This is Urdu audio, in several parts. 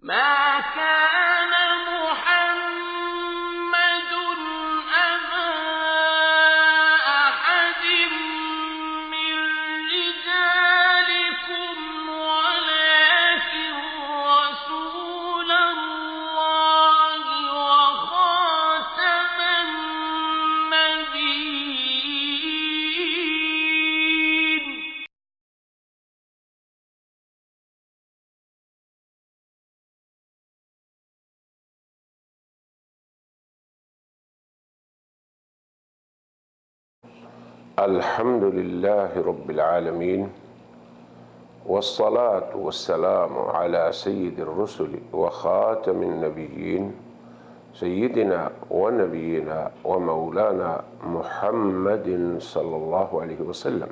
ما كان محمد أبا أحد من رجالكم ولكن رسول الله وخاتم النبيين. الحمد لله رب العالمين، والصلاة والسلام على سيد الرسل وخاتم النبيين سيدنا ونبينا ومولانا محمد صلى الله عليه وسلم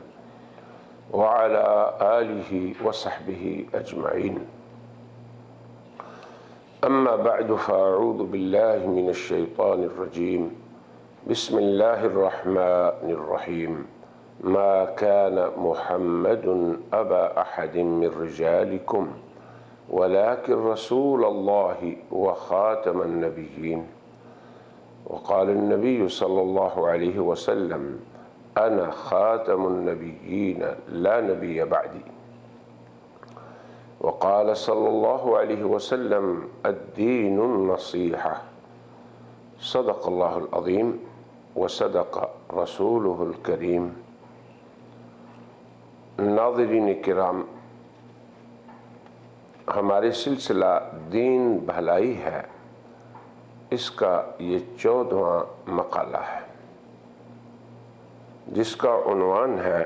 وعلى آله وصحبه أجمعين. أما بعد، فأعوذ بالله من الشيطان الرجيم. بسم الله الرحمن الرحيم. ما كان محمد أبا أحد من رجالكم ولكن رسول الله وخاتم النبيين. وقال النبي صلى الله عليه وسلم: أنا خاتم النبيين لا نبي بعدي. وقال صلى الله عليه وسلم: الدين النصيحة. صدق الله العظيم وصدق رسوله الكريم۔ ناظرین کرام، ہمارے سلسلہ دین بھلائی ہے، اس کا یہ 14واں مقالہ ہے، جس کا عنوان ہے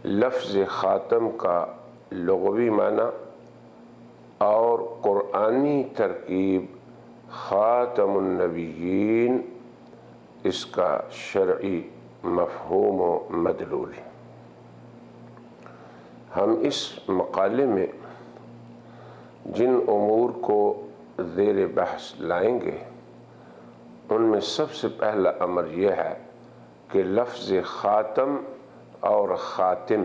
لفظ خاتم کا لغوی معنی اور قرآنی ترکیب خاتم النبیین، اس کا شرعی مفہوم و مدلول۔ ہم اس مقالے میں جن امور کو زیر بحث لائیں گے، ان میں سب سے پہلا امر یہ ہے کہ لفظ خاتم اور خاتم،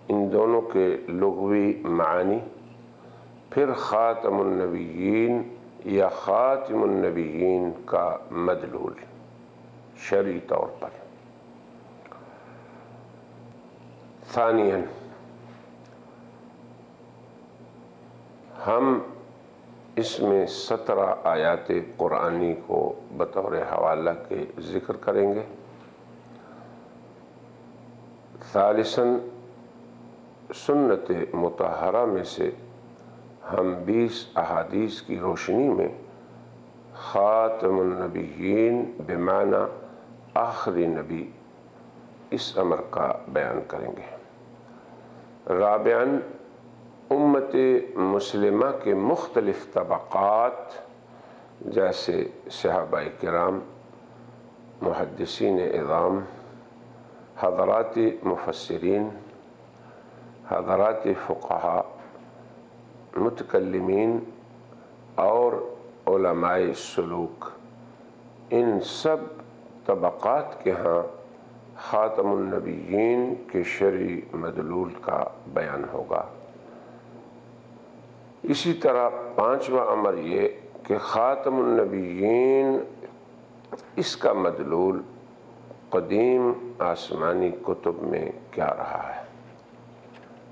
ان دونوں کے لغوی معانی، پھر خاتم النبیین یا خاتم النبیین کا مدلول شرعی طور پر۔ ثانیاً، ہم اس میں 17 آیات قرآنی کو بطور حوالہ کے ذکر کریں گے۔ ثالثاً، سنت مطہرہ میں سے ہم 20 احادیث کی روشنی میں خاتم النبیین بمعنی آخری نبی، اس امر کا بیان کریں گے۔ رابعاً، امت مسلمہ کے مختلف طبقات جیسے صحابہ کرام، محدثین اعظام، حضرات مفسرین، حضرات فقہاء، متکلمین اور علماء سلوک، ان سب طبقات کے ہاں خاتم النبیین کے شرعی مدلول کا بیان ہوگا۔ اسی طرح 5واں امر یہ کہ خاتم النبیین، اس کا مدلول قدیم آسمانی کتب میں کیا رہا ہے۔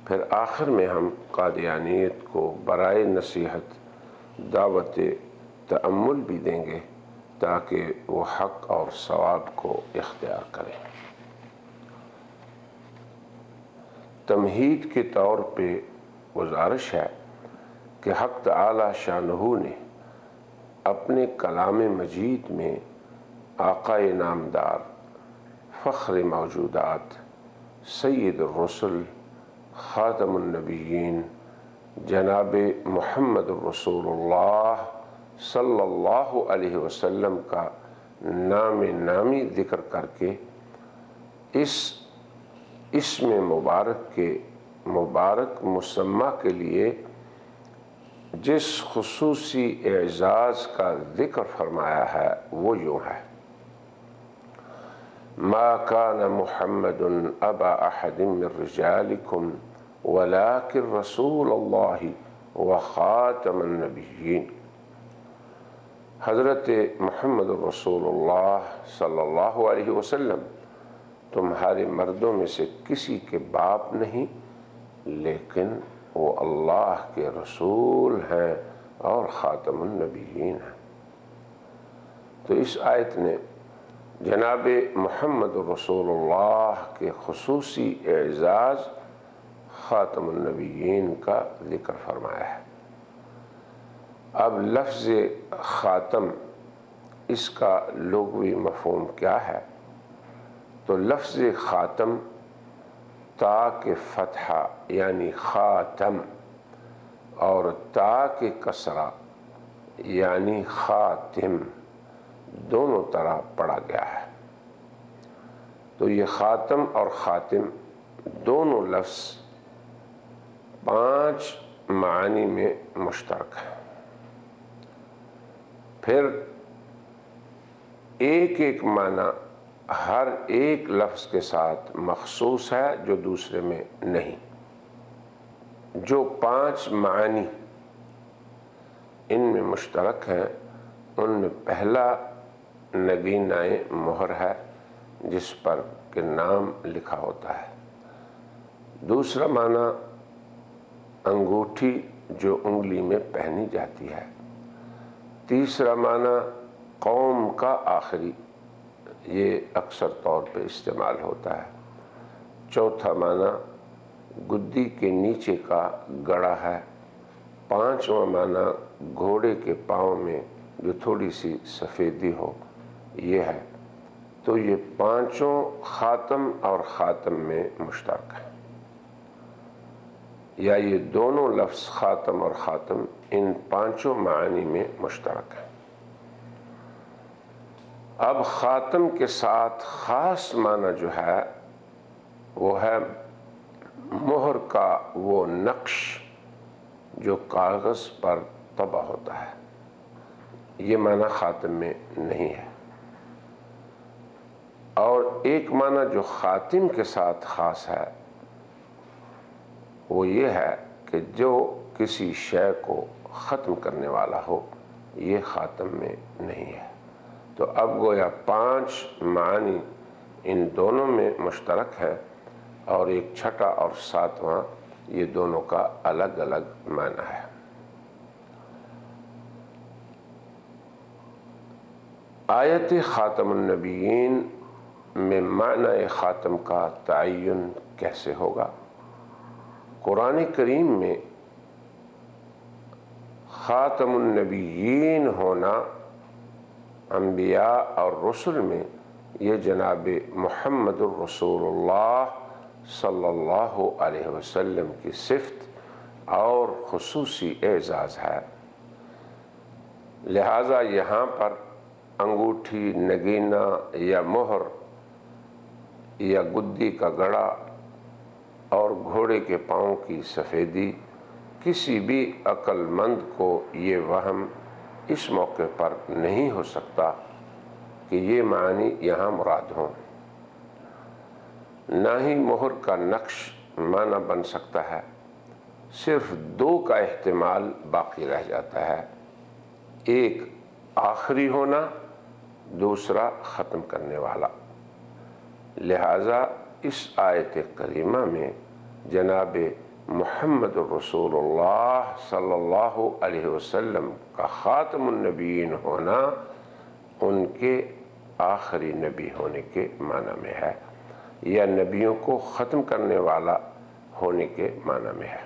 پھر آخر میں ہم قادیانیت کو برائے نصیحت دعوت تأمل بھی دیں گے تاکہ وہ حق اور صواب کو اختیار کریں۔ تمہید کے طور پہ گزارش ہے کہ حق تعالی شانہ نے اپنے کلام مجید میں آقا نامدار، فخر موجودات، سید الرسل، خاتم النبیین، جناب محمد الرسول اللہ صلی اللہ علیہ وسلم کا نام نامی ذکر کر کے اس اسم مبارک مسمہ کے لیے جس خصوصی اعزاز کا ذکر فرمایا ہے وہ یوں ہے: ما كان محمد ابا احد من رجالكم ولكن رسول الله وخاتم النبیین۔ حضرت محمد رسول اللہ صلی اللہ علیہ وسلم تمہارے مردوں میں سے کسی کے باپ نہیں، لیکن وہ اللہ کے رسول ہیں اور خاتم النبیین ہیں۔ تو اس آیت نے جناب محمد رسول اللہ کے خصوصی اعزاز خاتم النبیین کا ذکر فرمایا ہے۔ اب لفظ خاتم، اس کا لغوی مفہوم کیا ہے؟ تو لفظ خاتم تا کے فتحہ یعنی خاتم اور تا کے کسرہ یعنی خاتم دونوں طرح پڑھا گیا ہے۔ تو یہ خاتم اور خاتم دونوں لفظ 5 معانی میں مشترک ہیں۔ پھر ایک ایک معنی ہر ایک لفظ کے ساتھ مخصوص ہے جو دوسرے میں نہیں۔ جو 5 معانی ان میں مشترک ہیں ان میں پہلا نگینہ مہر ہے جس پر کہ نام لکھا ہوتا ہے۔ دوسرا معنی انگوٹھی جو انگلی میں پہنی جاتی ہے۔ تیسرا معنی قوم کا آخری، یہ اکثر طور پہ استعمال ہوتا ہے۔ چوتھا معنی گدی کے نیچے کا گڑا ہے۔ پانچواں معنی گھوڑے کے پاؤں میں جو تھوڑی سی سفیدی ہو، یہ ہے۔ تو یہ پانچوں خاتم اور خاتم میں مشترک ہیں، یا یہ دونوں لفظ خاتم اور خاتم ان 5 معانی میں مشترک ہیں۔ اب خاتم کے ساتھ خاص معنی جو ہے وہ ہے مہر کا وہ نقش جو کاغذ پر طبع ہوتا ہے۔ یہ معنی خاتم میں نہیں ہے۔ اور ایک معنی جو خاتم کے ساتھ خاص ہے وہ یہ ہے کہ جو کسی شے کو ختم کرنے والا ہو، یہ خاتم میں نہیں ہے۔ تو اب گویا 5 معانی ان دونوں میں مشترک ہے، اور ایک چھٹا اور 7واں یہ دونوں کا الگ الگ معنی ہے۔ آیت خاتم النبیین میں معنی خاتم کا تعین کیسے ہوگا؟ قرآن کریم میں خاتم النبیین ہونا انبیاء اور رسل میں یہ جناب محمد الرسول اللہ صلی اللہ علیہ وسلم کی صفت اور خصوصی اعزاز ہے۔ لہٰذا یہاں پر انگوٹھی، نگینہ یا مہر یا گدی کا گڑا اور گھوڑے کے پاؤں کی سفیدی، کسی بھی عقل مند کو یہ وہم اس موقع پر نہیں ہو سکتا کہ یہ معنی یہاں مراد ہوں۔ نہ ہی مہر کا نقش معنی بن سکتا ہے، صرف 2 کا احتمال باقی رہ جاتا ہے، ایک آخری ہونا، دوسرا ختم کرنے والا۔ لہٰذا اس آیت کریمہ میں جناب محمد رسول اللہ صلی اللہ علیہ وسلم کا خاتم النبیین ہونا ان کے آخری نبی ہونے کے معنی میں ہے، یا نبیوں کو ختم کرنے والا ہونے کے معنی میں ہے۔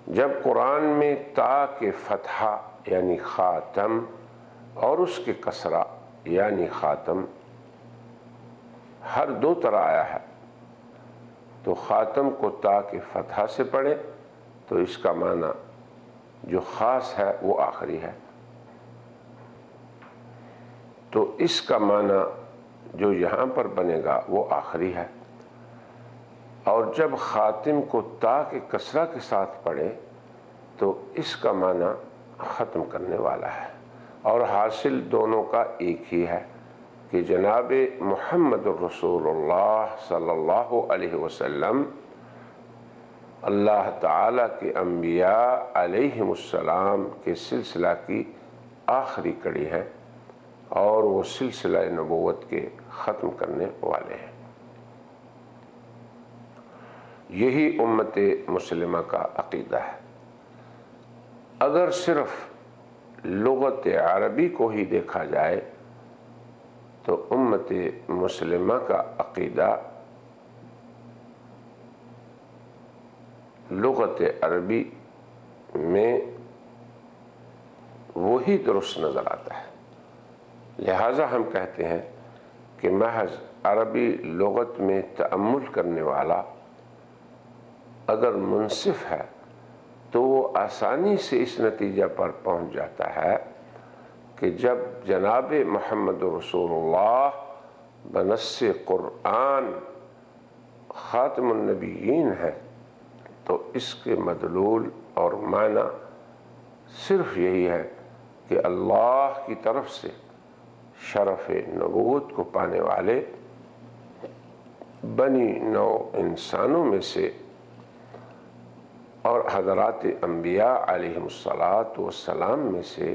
جب قرآن میں تا کے فتحہ یعنی خاتم اور اس کے کسرہ یعنی خاتم ہر 2 طرح آیا ہے، تو خاتم کو تا کے فتحہ سے پڑھے تو اس کا معنی جو خاص ہے وہ آخری ہے، تو اس کا معنی جو یہاں پر بنے گا وہ آخری ہے۔ اور جب خاتم کو تا کے کسرہ کے ساتھ پڑھے تو اس کا معنی ختم کرنے والا ہے، اور حاصل دونوں کا ایک ہی ہے کہ جناب محمد رسول اللہ صلی اللہ علیہ وسلم اللہ تعالیٰ کے انبیاء علیہم السلام کے سلسلہ کی آخری کڑی ہے اور وہ سلسلہ نبوت کے ختم کرنے والے ہیں۔ یہی امت مسلمہ کا عقیدہ ہے۔ اگر صرف لغت عربی کو ہی دیکھا جائے تو امت مسلمہ کا عقیدہ لغت عربی میں وہی درست نظر آتا ہے۔ لہٰذا ہم کہتے ہیں کہ محض عربی لغت میں تأمل کرنے والا اگر منصف ہے تو وہ آسانی سے اس نتیجہ پر پہنچ جاتا ہے کہ جب جناب محمد رسول اللہ بنص قرآن خاتم النبیین ہے تو اس کے مدلول اور معنی صرف یہی ہے کہ اللہ کی طرف سے شرف نبوت کو پانے والے بنی نوع انسانوں میں سے اور حضرات انبیاء علیہم السلام میں سے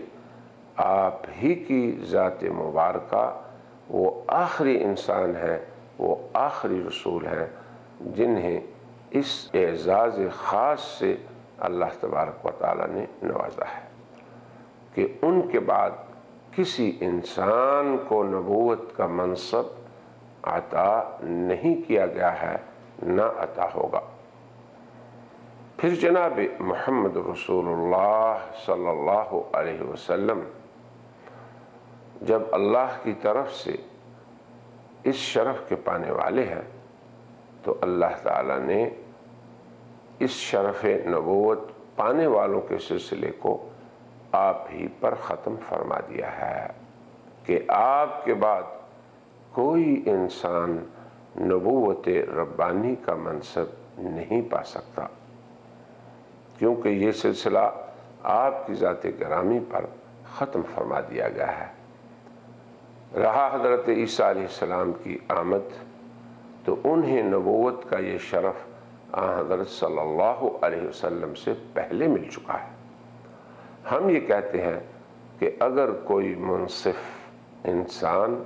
آپ ہی کی ذات مبارکہ وہ آخری انسان ہیں، وہ آخری رسول ہیں جنہیں اس اعزاز خاص سے اللہ تبارک و تعالیٰ نے نوازا ہے کہ ان کے بعد کسی انسان کو نبوت کا منصب عطا نہیں کیا گیا ہے، نہ عطا ہوگا۔ پھر جناب محمد رسول اللہ صلی اللہ علیہ وسلم جب اللہ کی طرف سے اس شرف کے پانے والے ہیں تو اللہ تعالیٰ نے اس شرف نبوت پانے والوں کے سلسلے کو آپ ہی پر ختم فرما دیا ہے کہ آپ کے بعد کوئی انسان نبوت ربانی کا منصب نہیں پا سکتا، کیونکہ یہ سلسلہ آپ کی ذات گرامی پر ختم فرما دیا گیا ہے۔ رہا حضرت عیسیٰ علیہ السلام کی آمد تو انہیں نبوت کا یہ شرف حضرت صلی اللہ علیہ وسلم سے پہلے مل چکا ہے۔ ہم یہ کہتے ہیں کہ اگر کوئی منصف انسان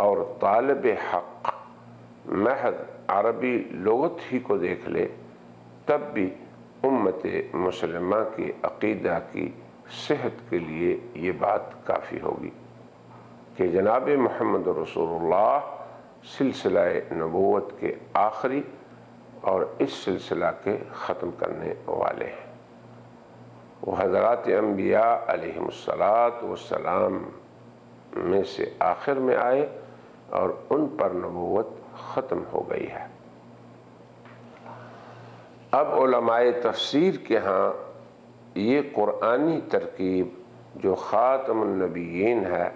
اور طالب حق محض عربی لغت ہی کو دیکھ لے تب بھی امت مسلمہ کی عقیدہ کی صحت کے لیے یہ بات کافی ہوگی کہ جناب محمد رسول اللہ سلسلہ نبوت کے آخری اور اس سلسلہ کے ختم کرنے والے ہیں۔ وہ حضرات انبیاء علیہم السلام میں سے آخر میں آئے اور ان پر نبوت ختم ہو گئی ہے۔ اب علماء تفسیر کے ہاں یہ قرآنی ترکیب جو خاتم النبیین ہے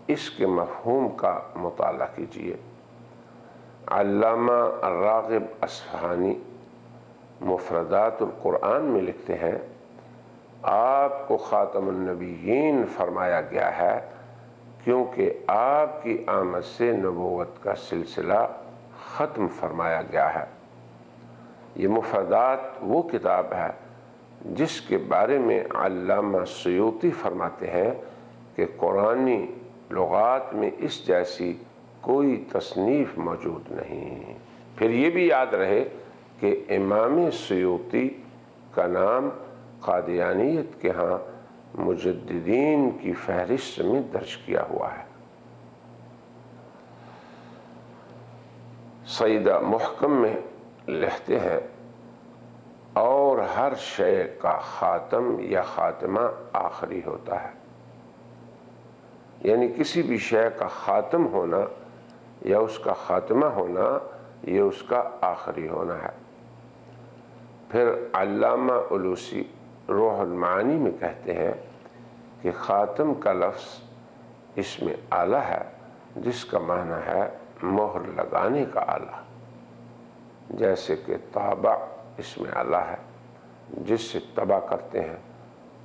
اس کے مفہوم کا مطالعہ کیجیے۔ علامہ الراغب اصفہانی مفردات القرآن میں لکھتے ہیں آپ کو خاتم النبیین فرمایا گیا ہے کیونکہ آپ کی آمد سے نبوت کا سلسلہ ختم فرمایا گیا ہے۔ یہ مفردات وہ کتاب ہے جس کے بارے میں علامہ سیوطی فرماتے ہیں کہ قرآنی لغات میں اس جیسی کوئی تصنیف موجود نہیں۔ پھر یہ بھی یاد رہے کہ امام سیوطی کا نام قادیانیت کے ہاں مجددین کی فہرست میں درج کیا ہوا ہے۔ سیدہ محکم میں لکھتے ہیں اور ہر شے کا خاتم یا خاتمہ آخری ہوتا ہے، یعنی کسی بھی شے کا خاتم ہونا یا اس کا خاتمہ ہونا یہ اس کا آخری ہونا ہے۔ پھر علامہ علوسی روح المعانی میں کہتے ہیں کہ خاتم کا لفظ اسم آلہ ہے جس کا معنی ہے مہر لگانے کا آلہ، جیسے کہ طابع اسم آلہ ہے جس سے طبع کرتے ہیں،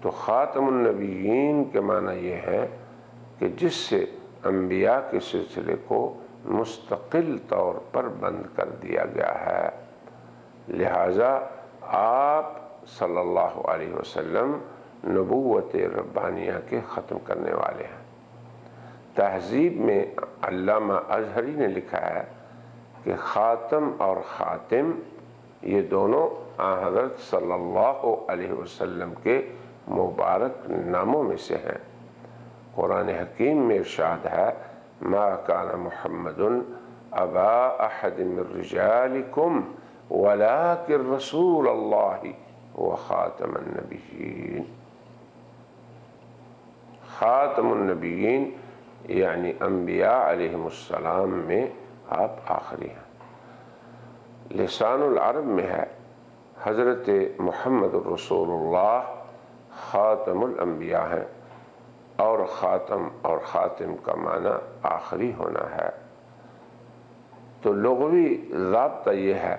تو خاتم النبیین کے معنی یہ ہے کہ جس سے انبیاء کے سلسلے کو مستقل طور پر بند کر دیا گیا ہے۔ لہٰذا آپ صلی اللہ علیہ وسلم نبوت ربانیہ کے ختم کرنے والے ہیں۔ تہذیب میں علامہ ازہری نے لکھا ہے کہ خاتم اور خاتم یہ دونوں حضرت صلی اللہ علیہ وسلم کے مبارک ناموں میں سے ہیں۔ قرآن حکیم میں ارشاد ہے ما کان محمد ابا احد من رجالکم ولکن رسول اللہ وخاتم النبیین۔ خاتم النبیین یعنی انبیاء علیہم السلام میں آپ آخری ہیں۔ لسان العرب میں ہے حضرت محمد الرسول اللہ خاتم الانبیاء ہیں، اور خاتم اور خاتم کا معنی آخری ہونا ہے۔ تو لغوی ضابطہ یہ ہے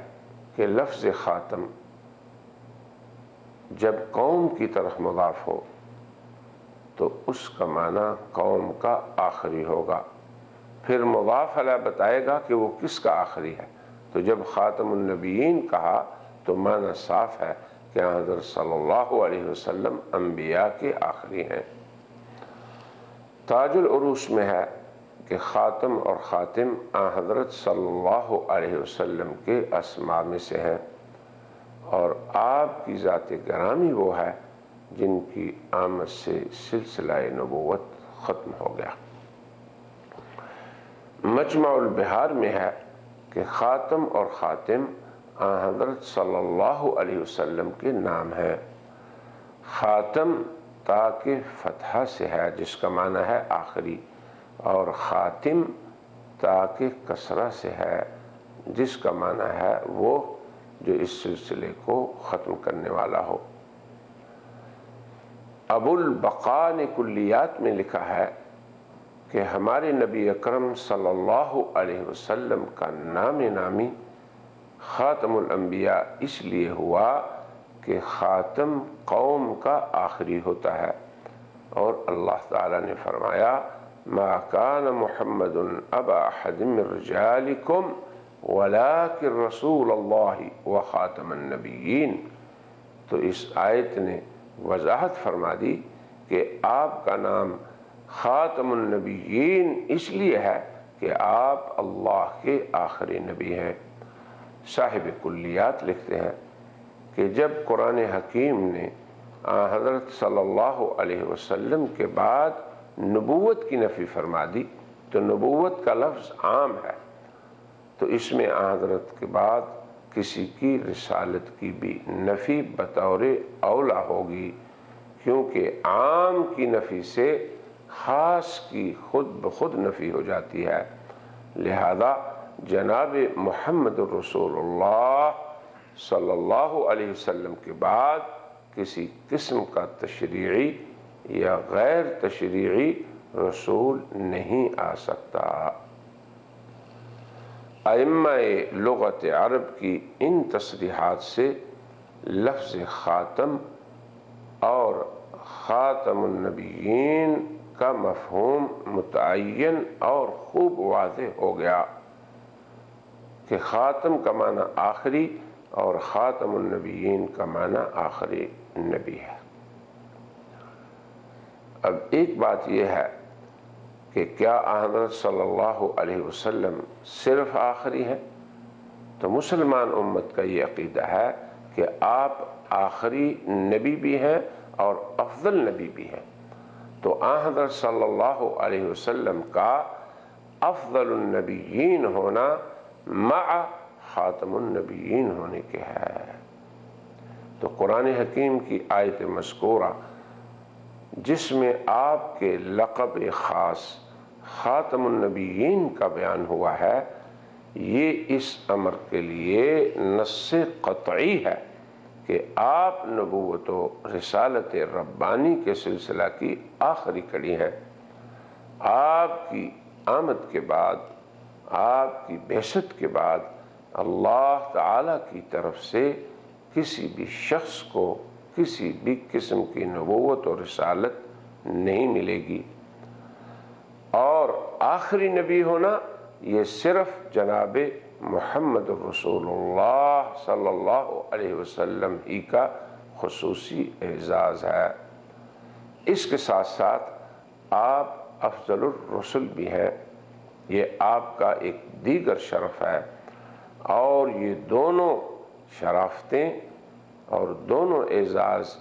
کہ لفظ خاتم جب قوم کی طرف مضاف ہو تو اس کا معنی قوم کا آخری ہوگا، پھر مضاف علیہ بتائے گا کہ وہ کس کا آخری ہے۔ تو جب خاتم النبیین کہا تو معنی صاف ہے کہ حضرت صلی اللہ علیہ وسلم انبیاء کے آخری ہیں۔ تاج العروش میں ہے کہ خاتم اور خاتم حضرت صلی اللہ علیہ وسلم کے اسماء میں سے ہیں، اور آپ کی ذات گرامی وہ ہے جن کی آمد سے سلسلہ نبوت ختم ہو گیا۔ مجمع البحار میں ہے کہ خاتم اور خاتم حضرت صلی اللہ علیہ وسلم کے نام ہیں۔ خاتم تا کے فتحہ سے ہے جس کا معنی ہے آخری، اور خاتم تا کے کسرہ سے ہے جس کا معنی ہے وہ جو اس سلسلے کو ختم کرنے والا ہو۔ ابو البقاء نے کلیات میں لکھا ہے کہ ہمارے نبی اکرم صلی اللہ علیہ وسلم کا نام نامی خاتم الانبیاء اس لیے ہوا کہ خاتم قوم کا آخری ہوتا ہے، اور اللہ تعالیٰ نے فرمایا ما کان محمد ابا احد من رجالکم ولکن رسول اللہ وخاتم النبیین۔ تو اس آیت نے وضاحت فرما دی کہ آپ کا نام خاتم النبیین اس لیے ہے کہ آپ اللہ کے آخری نبی ہیں۔ صاحب کلیات لکھتے ہیں کہ جب قرآن حکیم نے حضرت صلی اللہ علیہ وسلم کے بعد نبوت کی نفی فرما دی تو نبوت کا لفظ عام ہے، تو اس میں حضرت کے بعد کسی کی رسالت کی بھی نفی بطور اولا ہوگی، کیونکہ عام کی نفی سے خاص کی خود بخود نفی ہو جاتی ہے۔ لہذا جناب محمد الرسول اللہ صلی اللہ علیہ وسلم کے بعد کسی قسم کا تشریعی یا غیر تشریعی رسول نہیں آ سکتا۔ ائمہ لغت عرب کی ان تصریحات سے لفظ خاتم اور خاتم النبیین کا مفہوم متعین اور خوب واضح ہو گیا کہ خاتم کا معنی آخری اور خاتم النبیین کا معنی آخری نبی ہے۔ اب ایک بات یہ ہے کہ کیا حضرت صلی اللہ علیہ وسلم صرف آخری ہیں؟ تو مسلمان امت کا یہ عقیدہ ہے کہ آپ آخری نبی بھی ہیں اور افضل نبی بھی ہیں۔ تو حضرت صلی اللہ علیہ وسلم کا افضل النبیین ہونا مع خاتم النبیین ہونے کے ہے۔ تو قرآن حکیم کی آیت مذکورہ جس میں آپ کے لقب خاص خاتم النبیین کا بیان ہوا ہے، یہ اس امر کے لیے نص قطعی ہے کہ آپ نبوت و رسالت ربانی کے سلسلہ کی آخری کڑی ہیں۔ آپ کی آمد کے بعد، آپ کی بعثت کے بعد اللہ تعالیٰ کی طرف سے کسی بھی شخص کو کسی بھی قسم کی نبوت اور رسالت نہیں ملے گی، اور آخری نبی ہونا یہ صرف جناب محمد الرسول اللہ صلی اللہ علیہ وسلم ہی کا خصوصی اعزاز ہے۔ اس کے ساتھ ساتھ آپ افضل الرسل بھی ہیں، یہ آپ کا ایک دیگر شرف ہے، اور یہ دونوں شرافتیں اور دونوں اعزاز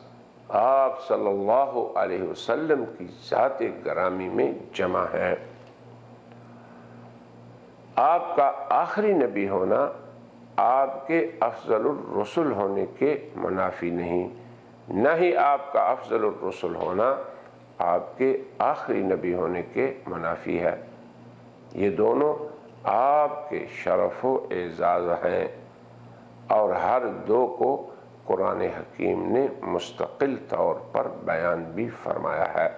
آپ صلی اللہ علیہ وسلم کی ذات گرامی میں جمع ہیں۔ آپ کا آخری نبی ہونا آپ کے افضل الرسل ہونے کے منافی نہیں، نہ ہی آپ کا افضل الرسل ہونا آپ کے آخری نبی ہونے کے منافی ہے۔ یہ دونوں آپ کے شرف و اعزاز ہیں، اور ہر دو کو قرآن حکیم نے مستقل طور پر بیان بھی فرمایا ہے۔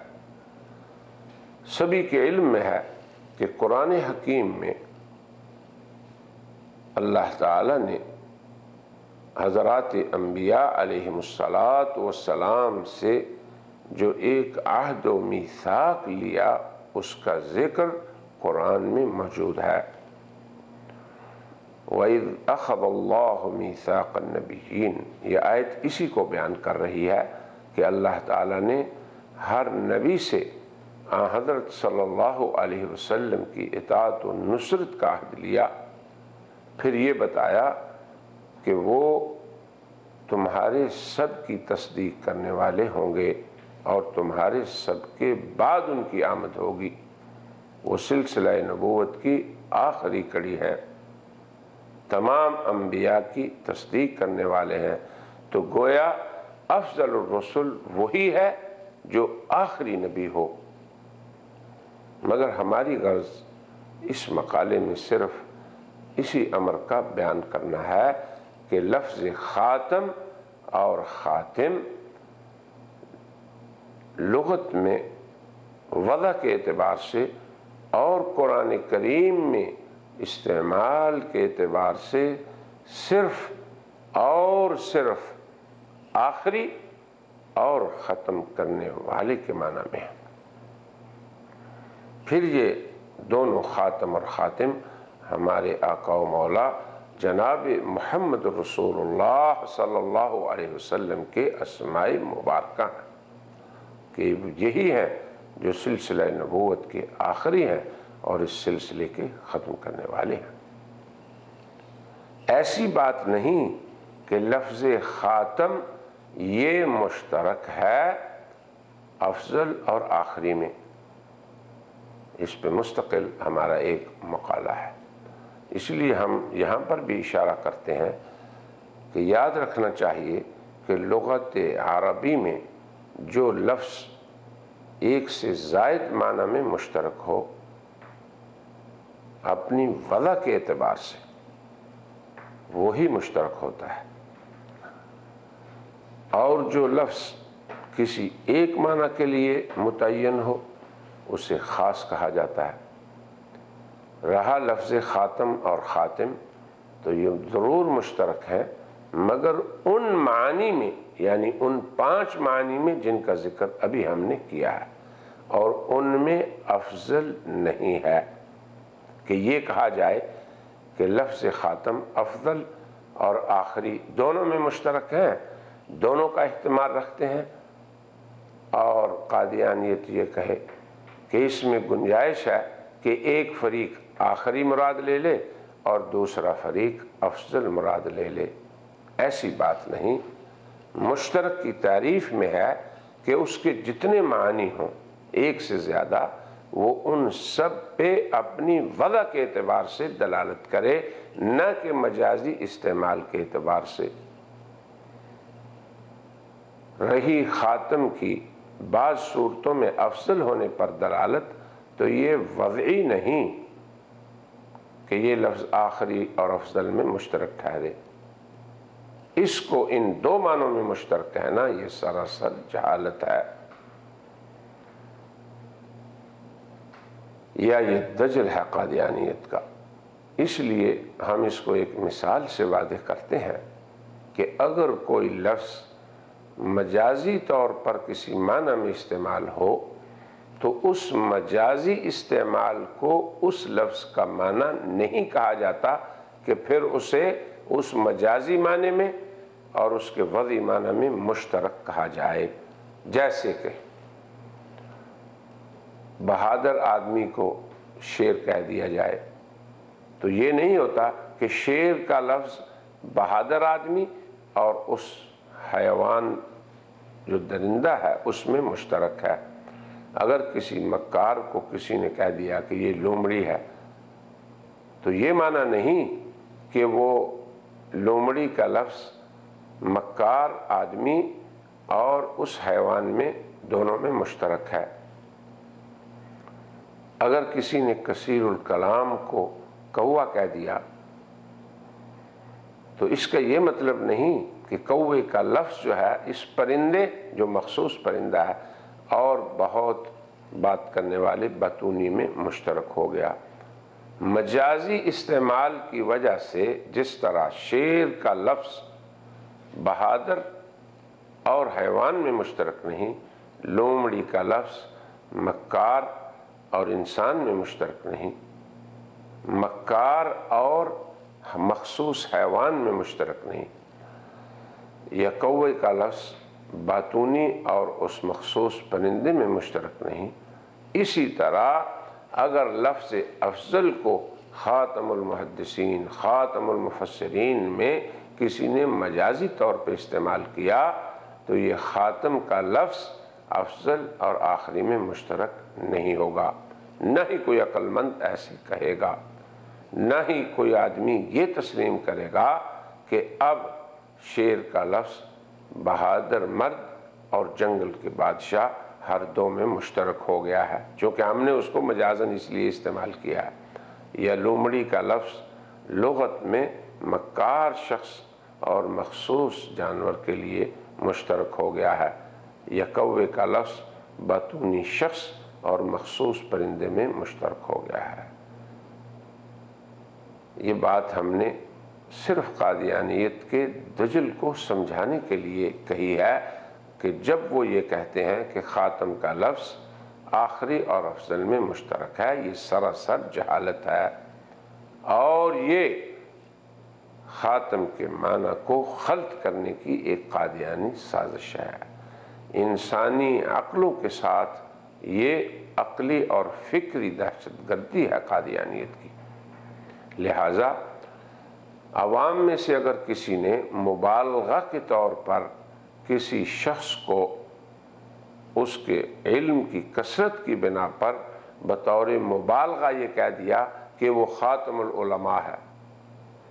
سبھی کے علم میں ہے کہ قرآن حکیم میں اللہ تعالی نے حضرات انبیاء علیہم السلام سے جو ایک عہد و میثاق لیا، اس کا ذکر قرآن میں موجود ہے۔ وَإِذْ أَخَذَ اللَّهُ مِيثَاقَ النَّبِيِّينَ، یہ آیت اسی کو بیان کر رہی ہے کہ اللہ تعالیٰ نے ہر نبی سے حضرت صلی اللہ علیہ وسلم کی اطاعت و نصرت کا عہد لیا، پھر یہ بتایا کہ وہ تمہارے سب کی تصدیق کرنے والے ہوں گے اور تمہارے سب کے بعد ان کی آمد ہوگی۔ وہ سلسلہ نبوت کی آخری کڑی ہے، تمام انبیاء کی تصدیق کرنے والے ہیں، تو گویا افضل الرسل وہی ہے جو آخری نبی ہو۔ مگر ہماری غرض اس مقالے میں صرف اسی امر کا بیان کرنا ہے کہ لفظ خاتم اور خاتم لغت میں وضع کے اعتبار سے اور قرآن کریم میں استعمال کے اعتبار سے صرف اور صرف آخری اور ختم کرنے والے کے معنی میں ہے۔ پھر یہ دونوں خاتم اور خاتم ہمارے آقا و مولا جناب محمد رسول اللہ صلی اللہ علیہ وسلم کے اسماء مبارکہ ہیں کہ یہی ہیں جو سلسلہ نبوت کے آخری ہیں اور اس سلسلے کے ختم کرنے والے ہیں۔ ایسی بات نہیں کہ لفظ خاتم یہ مشترک ہے افضل اور آخری میں، اس پہ مستقل ہمارا ایک مقالہ ہے۔ اس لیے ہم یہاں پر بھی اشارہ کرتے ہیں کہ یاد رکھنا چاہیے کہ لغت عربی میں جو لفظ ایک سے زائد معنی میں مشترک ہو، اپنی وضع کے اعتبار سے وہی مشترک ہوتا ہے، اور جو لفظ کسی ایک معنی کے لیے متعین ہو اسے خاص کہا جاتا ہے۔ رہا لفظ خاتم اور خاتم تو یہ ضرور مشترک ہے، مگر ان معانی میں، یعنی ان 5 معانی میں جن کا ذکر ابھی ہم نے کیا ہے، اور ان میں افضل نہیں ہے کہ یہ کہا جائے کہ لفظ خاتم افضل اور آخری دونوں میں مشترک ہیں، دونوں کا احتمال رکھتے ہیں، اور قادیانیت یہ کہے کہ اس میں گنجائش ہے کہ ایک فریق آخری مراد لے لے اور دوسرا فریق افضل مراد لے لے۔ ایسی بات نہیں، مشترک کی تعریف میں ہے کہ اس کے جتنے معنی ہوں ایک سے زیادہ، وہ ان سب پہ اپنی وضع کے اعتبار سے دلالت کرے، نہ کہ مجازی استعمال کے اعتبار سے۔ رہی خاتم کی بعض صورتوں میں افضل ہونے پر دلالت، تو یہ وضعی نہیں کہ یہ لفظ آخری اور افضل میں مشترک ٹھہرے۔ اس کو ان 2 معنوں میں مشترک کہنا یہ سراسر جہالت ہے، یا یہ دجل ہے قادیانیت کا۔ اس لیے ہم اس کو ایک مثال سے واضح کرتے ہیں کہ اگر کوئی لفظ مجازی طور پر کسی معنی میں استعمال ہو تو اس مجازی استعمال کو اس لفظ کا معنی نہیں کہا جاتا کہ کہ پھر اسے اس مجازی معنی میں اور اس کے وضعی معنی میں مشترک کہا جائے۔ جیسے کہ بہادر آدمی کو شیر کہہ دیا جائے تو یہ نہیں ہوتا کہ شیر کا لفظ بہادر آدمی اور اس حیوان جو درندہ ہے اس میں مشترک ہے۔ اگر کسی مکار کو کسی نے کہہ دیا کہ یہ لومڑی ہے تو یہ معنی نہیں کہ وہ لومڑی کا لفظ مکار آدمی اور اس حیوان میں دونوں میں مشترک ہے۔ اگر کسی نے کثیر الکلام کو کوا کہہ دیا تو اس کا یہ مطلب نہیں کہ کوے کا لفظ جو ہے اس پرندے جو مخصوص پرندہ ہے اور بہت بات کرنے والے بتونی میں مشترک ہو گیا۔ مجازی استعمال کی وجہ سے جس طرح شیر کا لفظ بہادر اور حیوان میں مشترک نہیں، لومڑی کا لفظ مکار اور انسان میں مشترک نہیں، مکار اور مخصوص حیوان میں مشترک نہیں، یا کوے کا لفظ باتونی اور اس مخصوص پرندے میں مشترک نہیں، اسی طرح اگر لفظ افضل کو خاتم المحدثین خاتم المفسرین میں کسی نے مجازی طور پہ استعمال کیا تو یہ خاتم کا لفظ افضل اور آخری میں مشترک نہیں ہوگا، نہ ہی کوئی عقل مند ایسے کہے گا، نہ ہی کوئی آدمی یہ تسلیم کرے گا کہ اب شیر کا لفظ بہادر مرد اور جنگل کے بادشاہ ہر دو میں مشترک ہو گیا ہے، چونکہ ہم نے اس کو مجازاً اس لیے استعمال کیا ہے، یا لومڑی کا لفظ لغت میں مکار شخص اور مخصوص جانور کے لیے مشترک ہو گیا ہے، یا کوے کا لفظ بتونی شخص اور مخصوص پرندے میں مشترک ہو گیا ہے۔ یہ بات ہم نے صرف قادیانیت کے دجل کو سمجھانے کے لیے کہی ہے کہ جب وہ یہ کہتے ہیں کہ خاتم کا لفظ آخری اور افضل میں مشترک ہے، یہ سراسر جہالت ہے، اور یہ خاتم کے معنی کو خلط کرنے کی ایک قادیانی سازش ہے۔ انسانی عقلوں کے ساتھ یہ عقلی اور فکری دہشت گردی ہے قادیانیت کی۔ لہٰذا عوام میں سے اگر کسی نے مبالغہ کے طور پر کسی شخص کو اس کے علم کی کثرت کی بنا پر بطور مبالغہ یہ کہہ دیا کہ وہ خاتم العلماء ہے،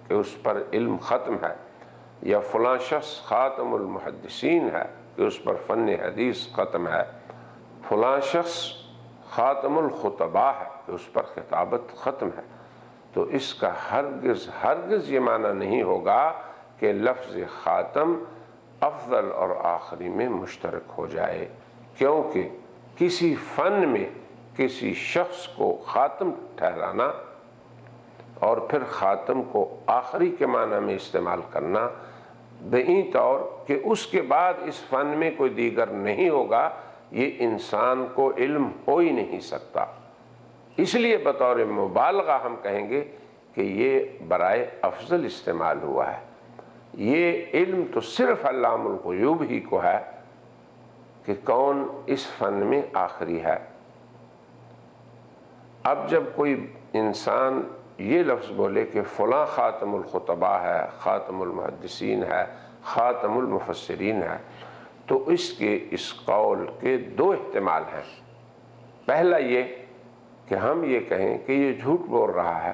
کہ اس پر علم ختم ہے، یا فلاں شخص خاتم المحدثین ہے کہ اس پر فن حدیث ختم ہے، فلاں شخص خاتم الخطباء ہے کہ اس پر خطابت ختم ہے، تو اس کا ہرگز یہ معنی نہیں ہوگا کہ لفظ خاتم افضل اور آخری میں مشترک ہو جائے، کیونکہ کسی فن میں کسی شخص کو خاتم ٹھہرانا اور پھر خاتم کو آخری کے معنی میں استعمال کرنا بہین طور کہ اس کے بعد اس فن میں کوئی دیگر نہیں ہوگا، یہ انسان کو علم ہو ہی نہیں سکتا۔ اس لیے بطور مبالغہ ہم کہیں گے کہ یہ برائے افضل استعمال ہوا ہے۔ یہ علم تو صرف علام الغیوب ہی کو ہے کہ کون اس فن میں آخری ہے۔ اب جب کوئی انسان یہ لفظ بولے کہ فلاں خاتم الخطباء ہے، خاتم المحدثین ہے، خاتم المفسرین ہے، تو اس قول کے دو احتمال ہیں۔ پہلا یہ کہ ہم یہ کہیں کہ یہ جھوٹ بول رہا ہے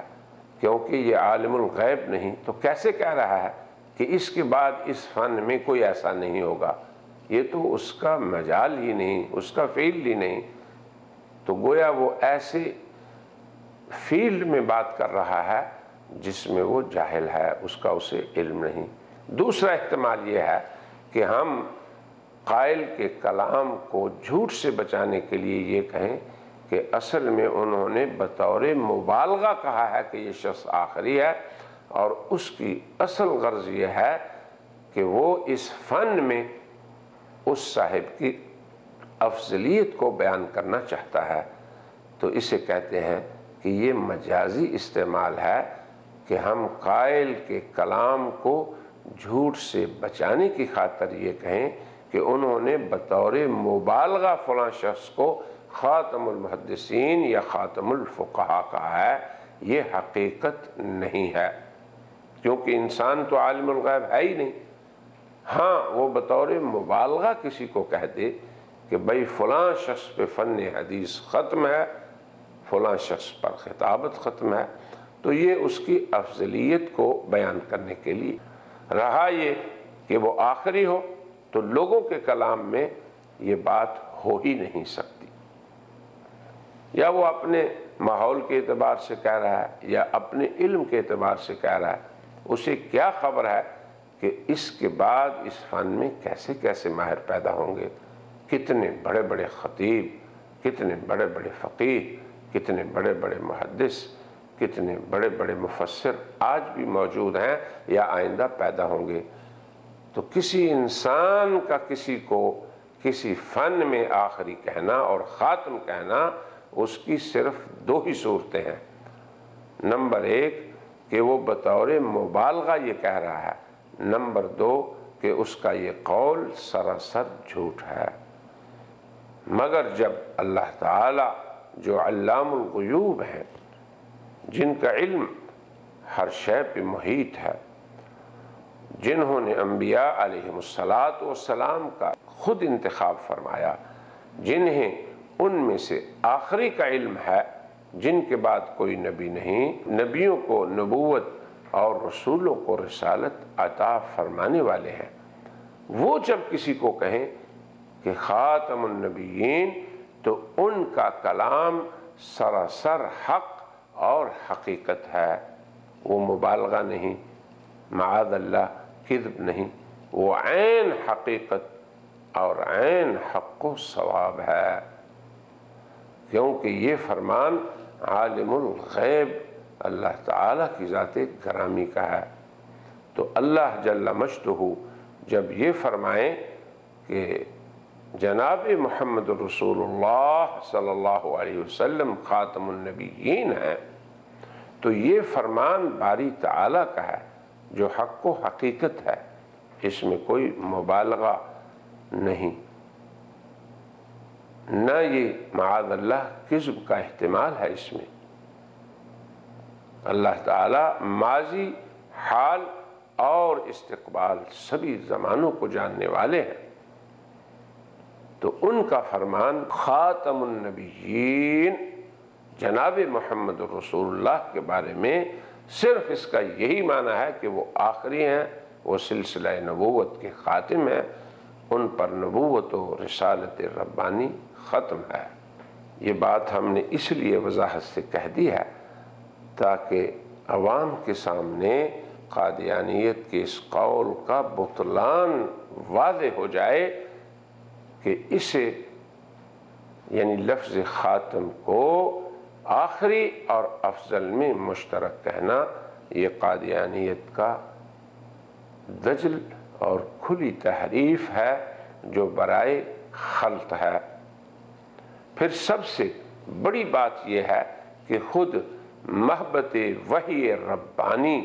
کیونکہ یہ عالم الغیب نہیں، تو کیسے کہہ رہا ہے کہ اس کے بعد اس فن میں کوئی ایسا نہیں ہوگا، یہ تو اس کا مجال ہی نہیں، اس کا فیلڈ ہی نہیں، تو گویا وہ ایسے فیلڈ میں بات کر رہا ہے جس میں وہ جاہل ہے، اس کا اسے علم نہیں۔ دوسرا احتمال یہ ہے کہ ہم قائل کے کلام کو جھوٹ سے بچانے کے لیے یہ کہیں کہ اصل میں انہوں نے بطور مبالغہ کہا ہے کہ یہ شخص آخری ہے، اور اس کی اصل غرض یہ ہے کہ وہ اس فن میں اس صاحب کی افضلیت کو بیان کرنا چاہتا ہے، تو اسے کہتے ہیں کہ یہ مجازی استعمال ہے، کہ ہم قائل کے کلام کو جھوٹ سے بچانے کی خاطر یہ کہیں کہ انہوں نے بطور مبالغہ فلاں شخص کو خاتم المحدثین یا خاتم الفقہاء کہا ہے، یہ حقیقت نہیں ہے، کیونکہ انسان تو عالم الغیب ہے ہی نہیں۔ ہاں وہ بطور مبالغہ کسی کو کہہ دے کہ بھئی فلاں شخص پہ فن حدیث ختم ہے، فلاں شخص پر خطابت ختم ہے، تو یہ اس کی افضلیت کو بیان کرنے کے لیے۔ رہا یہ کہ وہ آخری ہو تو لوگوں کے کلام میں یہ بات ہو ہی نہیں سکتی، یا وہ اپنے ماحول کے اعتبار سے کہہ رہا ہے یا اپنے علم کے اعتبار سے کہہ رہا ہے، اسے کیا خبر ہے کہ اس کے بعد اس فن میں کیسے کیسے ماہر پیدا ہوں گے، کتنے بڑے بڑے خطیب، کتنے بڑے بڑے فقیہ، کتنے بڑے بڑے محدث، کتنے بڑے بڑے مفسر آج بھی موجود ہیں یا آئندہ پیدا ہوں گے۔ تو کسی انسان کا کسی کو کسی فن میں آخری کہنا اور خاتم کہنا، اس کی صرف دو ہی صورتیں ہیں۔ نمبر ایک کہ وہ بطور مبالغہ یہ کہہ رہا ہے، نمبر دو کہ اس کا یہ قول سراسر جھوٹ ہے۔ مگر جب اللہ تعالی جو علام الغیوب ہیں، جن کا علم ہر شے پہ محیط ہے، جنہوں نے انبیاء علیہم السلام کا خود انتخاب فرمایا، جنہیں ان میں سے آخری کا علم ہے، جن کے بعد کوئی نبی نہیں، نبیوں کو نبوت اور رسولوں کو رسالت عطا فرمانے والے ہیں، وہ جب کسی کو کہیں کہ خاتم النبیین، تو ان کا کلام سراسر حق اور حقیقت ہے، وہ مبالغہ نہیں، معاذ اللہ کذب نہیں، وہ عین حقیقت اور عین حق و ثواب ہے، کیونکہ یہ فرمان عالم الغیب اللہ تعالیٰ کی ذات گرامی کا ہے۔ تو اللہ جل مجدہ جب یہ فرمائیں کہ جناب محمد رسول اللہ صلی اللہ علیہ وسلم خاتم النبیین ہیں، تو یہ فرمان باری تعالیٰ کا ہے جو حق و حقیقت ہے، اس میں کوئی مبالغہ نہیں، نہ یہ معاذ اللہ کذب کا احتمال ہے اس میں۔ اللہ تعالیٰ ماضی، حال اور استقبال سبھی زمانوں کو جاننے والے ہیں، تو ان کا فرمان خاتم النبیین جناب محمد رسول اللہ کے بارے میں صرف اس کا یہی معنی ہے کہ وہ آخری ہیں، وہ سلسلہ نبوت کے خاتم ہیں، ان پر نبوت و رسالت ربانی ختم ہے۔ یہ بات ہم نے اس لیے وضاحت سے کہہ دی ہے تاکہ عوام کے سامنے قادیانیت کے اس قول کا بطلان واضح ہو جائے کہ اسے یعنی لفظ خاتم کو آخری اور افضل میں مشترک کہنا یہ قادیانیت کا دجل اور کھلی تحریف ہے جو برائے خلط ہے۔ پھر سب سے بڑی بات یہ ہے کہ خود محبت وحی ربانی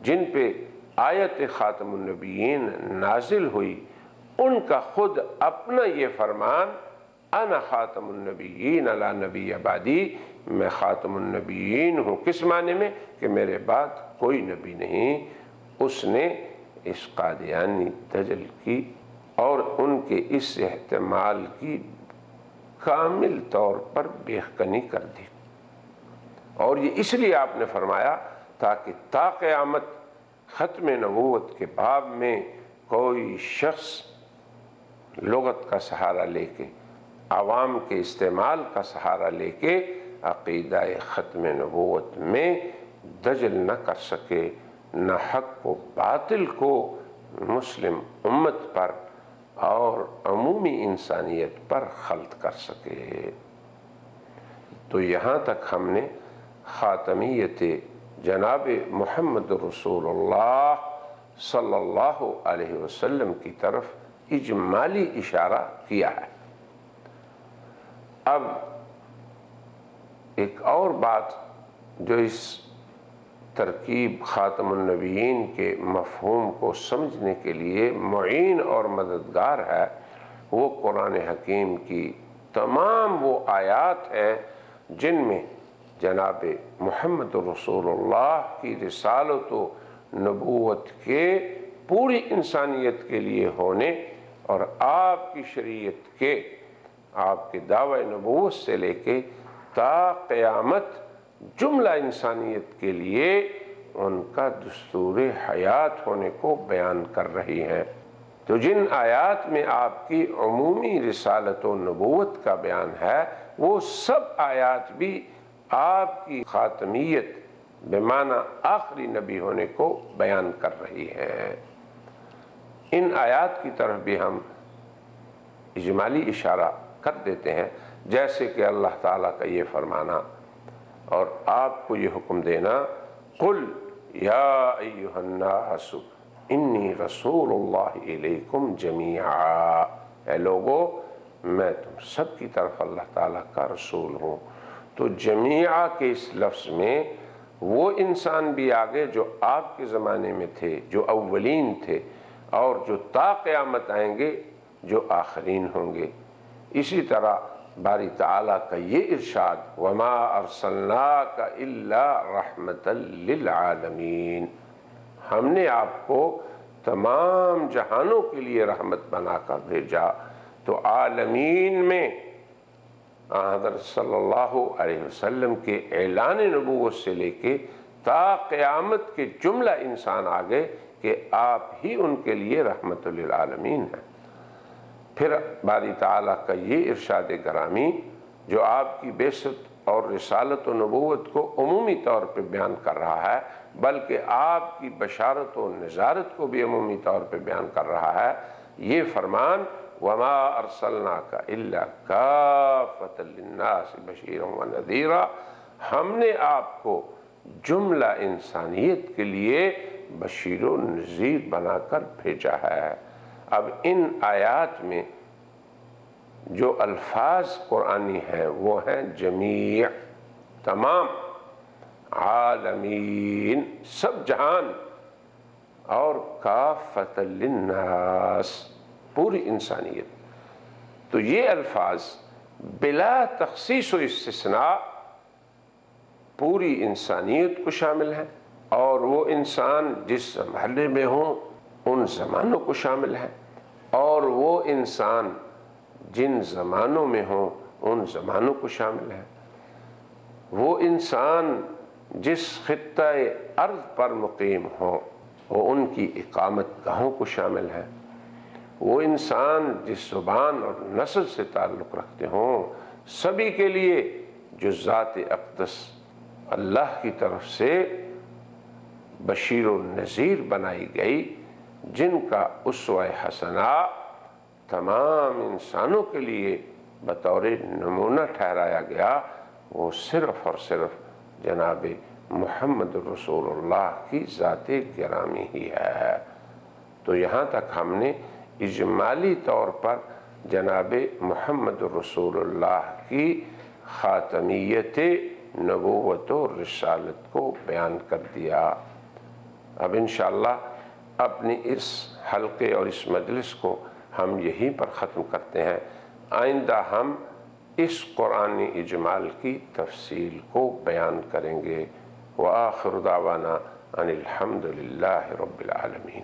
جن پہ آیت خاتم النبیین نازل ہوئی، ان کا خود اپنا یہ فرمان انا خاتم النبیین لا نبی بعدی، میں خاتم النبیین ہوں، کس معنی میں کہ میرے بعد کوئی نبی نہیں، اس نے اس قادیانی دجل کی اور ان کے اس احتمال کی کامل طور پر بیخکنی کر دی، اور یہ اس لیے آپ نے فرمایا تاکہ تا قیامت ختم نبوت کے باب میں کوئی شخص لغت کا سہارا لے کے، عوام کے استعمال کا سہارا لے کے عقیدہ ختم نبوت میں دجل نہ کر سکے، نہ حق و باطل کو مسلم امت پر اور عمومی انسانیت پر خلط کر سکے۔ تو یہاں تک ہم نے خاتمیت جناب محمد رسول اللہ صلی اللہ علیہ وسلم کی طرف اجمالی اشارہ کیا ہے۔ اب ایک اور بات جو اس ترکیب خاتم النبیین کے مفہوم کو سمجھنے کے لیے معین اور مددگار ہے، وہ قرآن حکیم کی تمام وہ آیات ہیں جن میں جناب محمد رسول اللہ کی رسالت و نبوت کے پوری انسانیت کے لیے ہونے اور آپ کی شریعت کے، آپ کے دعوی نبوت سے لے کے تا قیامت جملہ انسانیت کے لیے ان کا دستور حیات ہونے کو بیان کر رہی ہیں۔ تو جن آیات میں آپ کی عمومی رسالت و نبوت کا بیان ہے، وہ سب آیات بھی آپ کی خاتمیت بمعنی آخری نبی ہونے کو بیان کر رہی ہیں۔ ان آیات کی طرف بھی ہم اجمالی اشارہ کر دیتے ہیں، جیسے کہ اللہ تعالیٰ کا یہ فرمانا اور آپ کو یہ حکم دینا، قُلْ يَا أَيُّهَا النَّاسُ إِنِّي رَسُولُ اللَّهِ إِلَيْكُمْ جَمِيعًا، اے لوگو میں تم سب کی طرف اللہ تعالیٰ کا رسول ہوں۔ تو جمیعہ کے اس لفظ میں وہ انسان بھی آگے جو آپ کے زمانے میں تھے، جو اولین تھے، اور جو تا قیامت آئیں گے جو آخرین ہوں گے۔ اسی طرح باری تعالیٰ کا یہ ارشاد، وَمَا أَرْسَلْنَاكَ إِلَّا رَحْمَةً لِلْعَالَمِينَ، ہم نے آپ کو تمام جہانوں کے لیے رحمت بنا کر بھیجا۔ تو عالمین میں حضرت صلی اللہ علیہ وسلم کے اعلان نبوت سے لے کے تا قیامت کے جملہ انسان آگے کہ آپ ہی ان کے لیے رحمت للعالمین ہیں۔ پھر باری تعالیٰ کا یہ ارشاد گرامی جو آپ کی بعثت اور رسالت و نبوت کو عمومی طور پہ بیان کر رہا ہے، بلکہ آپ کی بشارت و نذارت کو بھی عمومی طور پہ بیان کر رہا ہے، یہ فرمان، وَمَا أَرْسَلْنَاكَ إِلَّا كَافَّةً لِلنَّاسِ بَشِيرًا وَنَذِيرًا، ہم نے آپ کو جملہ انسانیت کے لیے بشیر و نذیر بنا کر بھیجا ہے۔ اب ان آیات میں جو الفاظ قرآنی ہیں وہ ہیں جمیع، تمام، عالمین، سب جہان، اور کافۃ للناس، پوری انسانیت۔ تو یہ الفاظ بلا تخصیص و استثناء پوری انسانیت کو شامل ہیں، اور وہ انسان جس مرحلے میں ہوں ان زمانوں کو شامل ہے، اور وہ انسان جن زمانوں میں ہوں ان زمانوں کو شامل ہے، وہ انسان جس خطہ ارض پر مقیم ہوں وہ ان کی اقامت گاہوں کو شامل ہے، وہ انسان جس زبان اور نسل سے تعلق رکھتے ہوں، سبھی کے لیے جو ذات اقدس اللہ کی طرف سے بشیر و نذیر بنائی گئی، جن کا اسوہ حسنہ تمام انسانوں کے لیے بطور نمونہ ٹھہرایا گیا، وہ صرف اور صرف جناب محمد رسول اللہ کی ذات گرامی ہی ہے۔ تو یہاں تک ہم نے اجمالی طور پر جناب محمد رسول اللہ کی خاتمیت نبوت و رسالت کو بیان کر دیا۔ اب انشاءاللہ اپنی اس حلقے اور اس مجلس کو ہم یہیں پر ختم کرتے ہیں۔ آئندہ ہم اس قرآنی اجمال کی تفصیل کو بیان کریں گے۔ وآخر دعوانا ان الحمد للہ رب العالمین۔